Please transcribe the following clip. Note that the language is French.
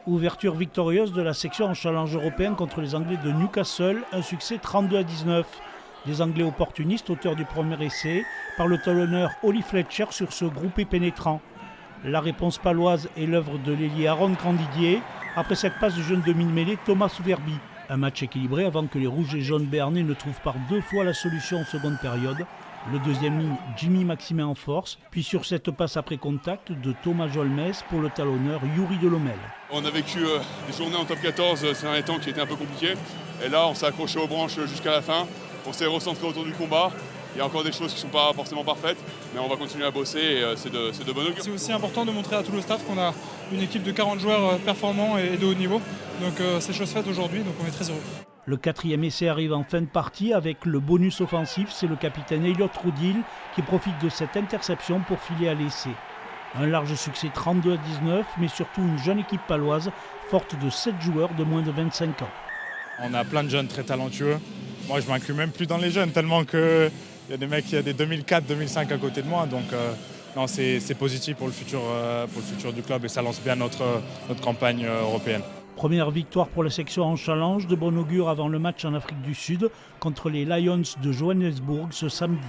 Ouverture victorieuse de la section en challenge européen contre les Anglais de Newcastle, un succès 32-19. Les Anglais opportunistes, auteurs du premier essai, par le talonneur Ollie Fletcher sur ce groupé pénétrant. La réponse paloise est l'œuvre de l'ailier Aaron Grandidier, après cette passe du jeune demi-mêlée Thomas Souverbi. Un match équilibré avant que les Rouges et Jaunes béarnais ne trouvent par deux fois la solution en seconde période. Le deuxième ligne, Jimmy Maximin en force, puis sur cette passe après contact de Thomas Jolmes pour le talonneur Yuri Delhommel. On a vécu des journées en top 14 ces derniers temps qui étaient un peu compliquées. Et là, on s'est accroché aux branches jusqu'à la fin. On s'est recentré autour du combat. Il y a encore des choses qui ne sont pas forcément parfaites, mais on va continuer à bosser et c'est de bon augure. C'est aussi important de montrer à tout le staff qu'on a une équipe de 40 joueurs performants et de haut niveau. Donc c'est chose faite aujourd'hui, donc on est très heureux. Le quatrième essai arrive en fin de partie avec le bonus offensif. C'est le capitaine Elliot Roudil qui profite de cette interception pour filer à l'essai. Un large succès 32-19, mais surtout une jeune équipe paloise forte de 7 joueurs de moins de 25 ans. On a plein de jeunes très talentueux. Moi, je m'inclus même plus dans les jeunes, tellement qu'il y a des mecs qui ont des 2004, 2005 à côté de moi. Donc, non, c'est positif pour le futur du club et ça lance bien notre campagne européenne. Première victoire pour la section en challenge, de bon augure avant le match en Afrique du Sud contre les Lions de Johannesburg ce samedi.